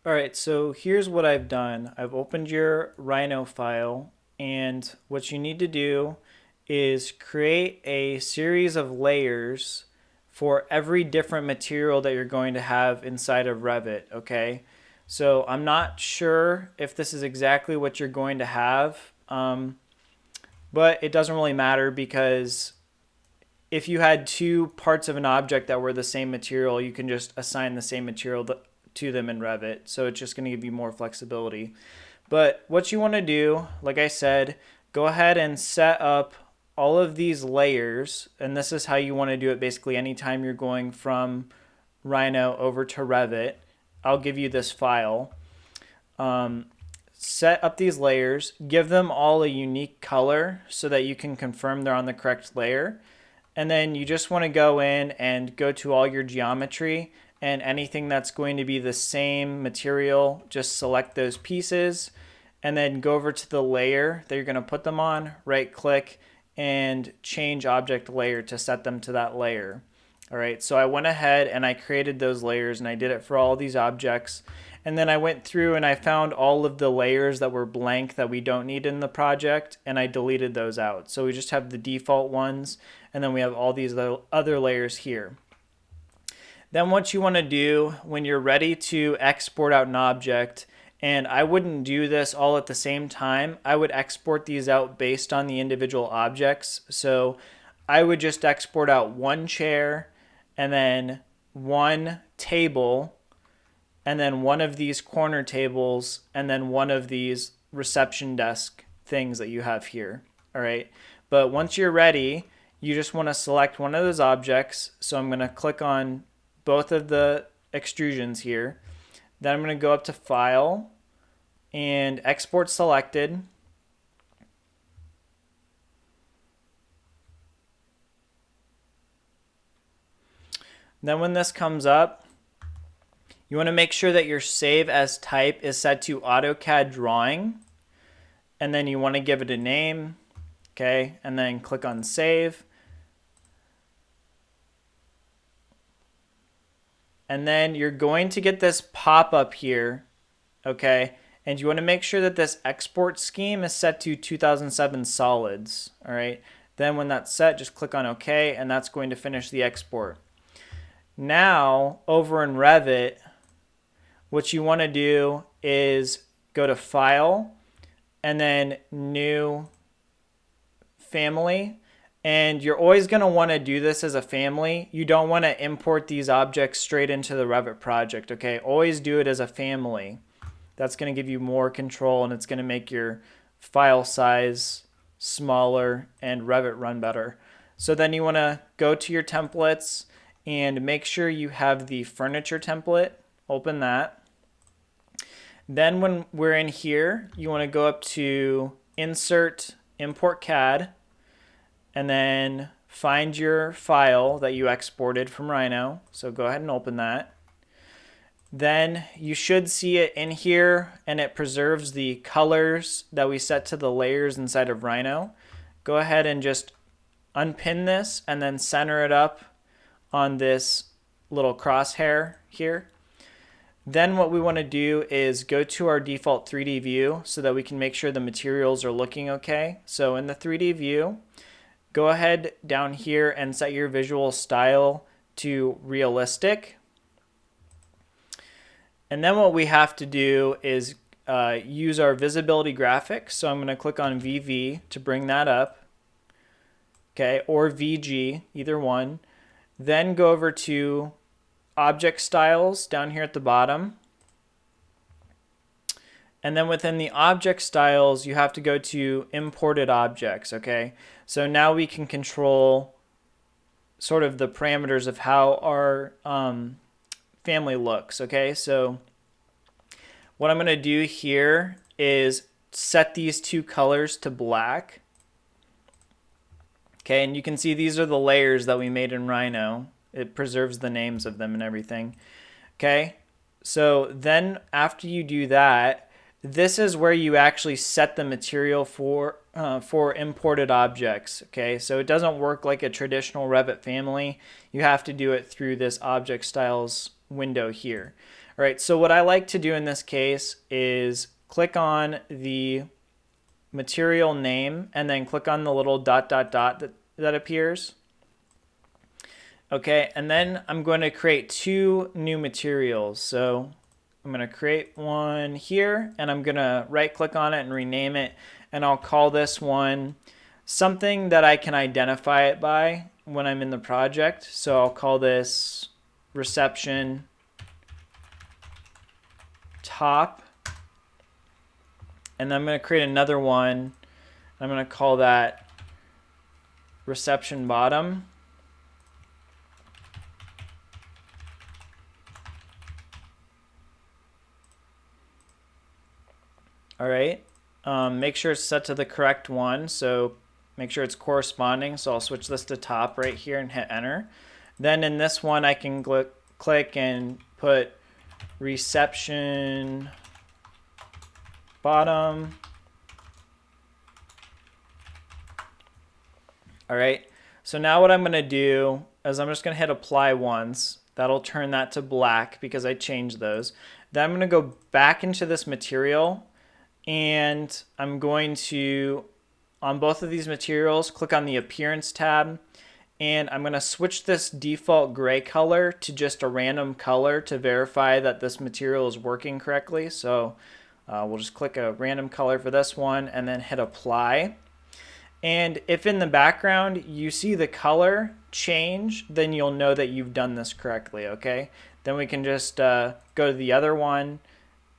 All right, so here's what I've done. I've opened your Rhino file, and what you need to do is create a series of layers for every different material that you're going to have inside of Revit, okay? So I'm not sure if this is exactly what you're going to have, but it doesn't really matter because if you had two parts of an object that were the same material, you can just assign the same material to them in Revit. So it's just going to give you more flexibility. But what you want to do, like I said, go ahead and set up all of these layers. And this is how you want to do it basically anytime you're going from Rhino over to Revit. I'll give you this file. Set up these layers, give them all a unique color so that you can confirm they're on the correct layer. And then you just want to go in and go to all your geometry, and anything that's going to be the same material, just select those pieces and then go over to the layer that you're going to put them on, right click and change object layer to set them to that layer. All right, so I went ahead and I created those layers and I did it for all these objects. And then I went through and I found all of the layers that were blank that we don't need in the project, and I deleted those out. So we just have the default ones, and then we have all these other layers here. Then what you want to do when you're ready to export out an object, and I wouldn't do this all at the same time, I would export these out based on the individual objects. So I would just export out one chair and then one table and then one of these corner tables and then one of these reception desk things that you have here. All right. But once you're ready, you just want to select one of those objects. So I'm going to click on both of the extrusions here. Then I'm going to go up to File and Export Selected. Then when this comes up, you want to make sure that your Save As type is set to AutoCAD Drawing. And then you want to give it a name. Okay, and then click on Save. And then you're going to get this pop-up here, okay? And you want to make sure that this export scheme is set to 2007 solids, all right? Then when that's set, just click on OK, and that's going to finish the export. Now, over in Revit, what you want to do is go to File, and then New Family. And you're always going to want to do this as a family. You don't want to import these objects straight into the Revit project, okay? Always do it as a family. That's going to give you more control, and it's going to make your file size smaller and Revit run better. So then you want to go to your templates and make sure you have the furniture template. Open that. Then when we're in here, you want to go up to Insert, Import CAD, and then find your file that you exported from Rhino. So go ahead and open that. Then you should see it in here, and it preserves the colors that we set to the layers inside of Rhino. Go ahead and just unpin this and then center it up on this little crosshair here. Then what we want to do is go to our default 3D view so that we can make sure the materials are looking okay. So in the 3D view, go ahead down here and set your visual style to realistic. And then what we have to do is use our visibility graphics. So I'm going to click on VV to bring that up, okay, or VG, either one. Then go over to Object Styles down here at the bottom. And then within the object styles, you have to go to imported objects, okay? So now we can control sort of the parameters of how our family looks, okay? So what I'm gonna do here is set these two colors to black. Okay, and you can see these are the layers that we made in Rhino. It preserves the names of them and everything. Okay, so then after you do that, this is where you actually set the material for imported objects. Okay, so it doesn't work like a traditional Revit family. You have to do it through this object styles window here. All right, so what I like to do in this case is click on the material name and then click on the little dot dot dot that appears. Okay, and then I'm going to create two new materials. So I'm going to create one here and I'm going to right click on it and rename it, and I'll call this one something that I can identify it by when I'm in the project. So I'll call this reception top, and then I'm going to create another one. I'm going to call that reception bottom. All right, make sure it's set to the correct one, so make sure it's corresponding. So I'll switch this to top right here and hit enter. Then in this one I can click and put reception bottom. All right, so now what I'm going to do is I'm just going to hit apply once. That'll turn that to black because I changed those. Then I'm going to go back into this material, and I'm going to, on both of these materials, click on the appearance tab, and I'm going to switch this default gray color to just a random color to verify that this material is working correctly. So we'll just click a random color for this one and then hit apply. And if in the background you see the color change, then you'll know that you've done this correctly, okay? Then we can just go to the other one,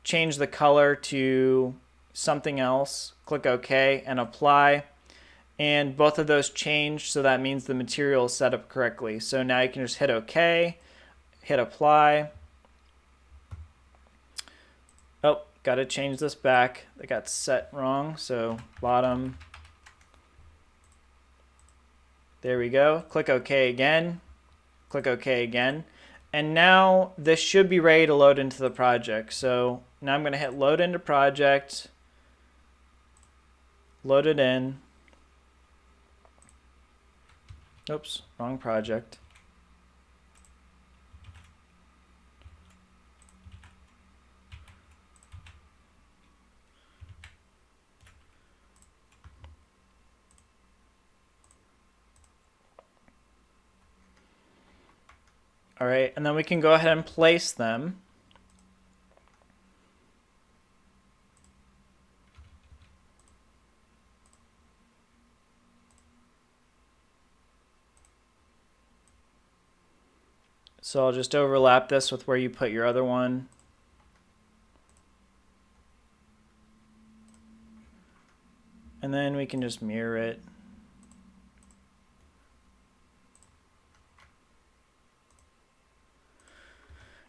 change the color to something else, click OK and apply. And both of those changed, so that means the material is set up correctly. So now you can just hit OK, hit apply. Oh, got to change this back. That got set wrong, so bottom. There we go. Click OK again. Click OK again. And now this should be ready to load into the project. So now I'm going to hit load into project. Load it in. Oops, wrong project. All right, and then we can go ahead and place them. So I'll just overlap this with where you put your other one. And then we can just mirror it.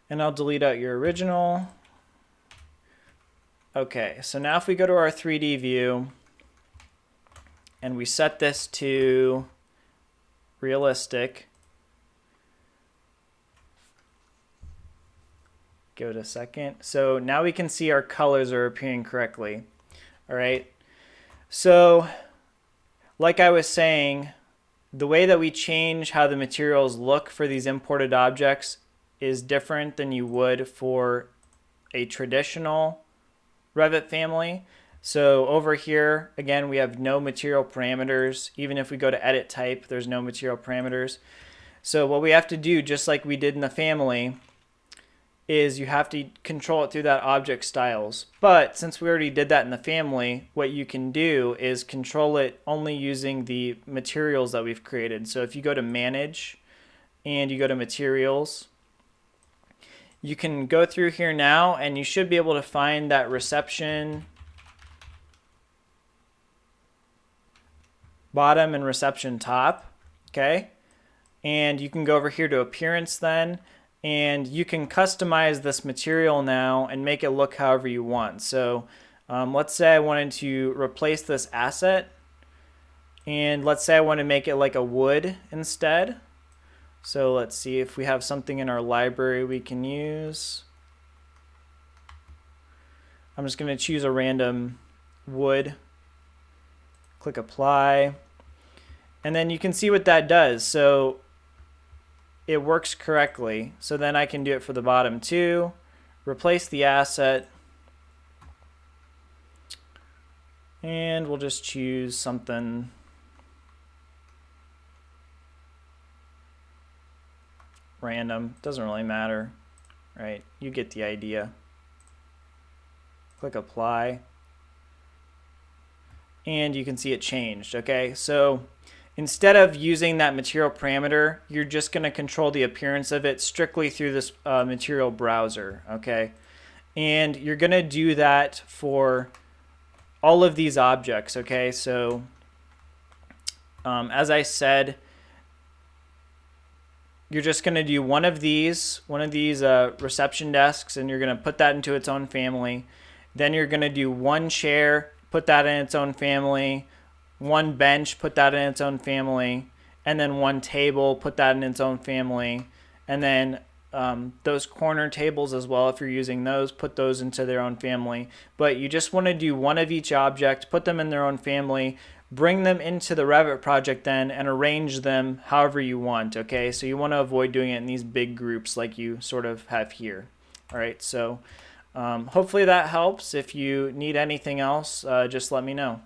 And I'll delete out your original. Okay, so now if we go to our 3D view and we set this to realistic, give it a second. So now we can see our colors are appearing correctly. All right. So like I was saying, the way that we change how the materials look for these imported objects is different than you would for a traditional Revit family. So over here, again, we have no material parameters. Even if we go to edit type, there's no material parameters. So what we have to do, just like we did in the family, is you have to control it through that object styles. But since we already did that in the family, what you can do is control it only using the materials that we've created. So if you go to manage and you go to materials, you can go through here now and you should be able to find that reception bottom and reception top, okay? And you can go over here to appearance then, and you can customize this material now and make it look however you want. So let's say I wanted to replace this asset, and let's say I want to make it like a wood instead. So let's see if we have something in our library we can use. I'm just going to choose a random wood. Click apply. And then you can see what that does. So it works correctly. So then I can do it for the bottom too. replace the asset, and we'll just choose something random. Doesn't really matter, right? You get the idea. Click apply, and you can see it changed. Okay, so instead of using that material parameter, you're just going to control the appearance of it strictly through this material browser. Okay, and you're going to do that for all of these objects. Okay, so as I said, you're just going to do one of these reception desks, and you're going to put that into its own family. Then you're going to do one chair, put that in its own family, one bench, put that in its own family, and then one table, put that in its own family, and then those corner tables as well, if you're using those, put those into their own family. But you just want to do one of each object, put them in their own family, bring them into the Revit project then, and arrange them however you want. Okay, so you want to avoid doing it in these big groups like you sort of have here. All right, so hopefully that helps. If you need anything else, just let me know.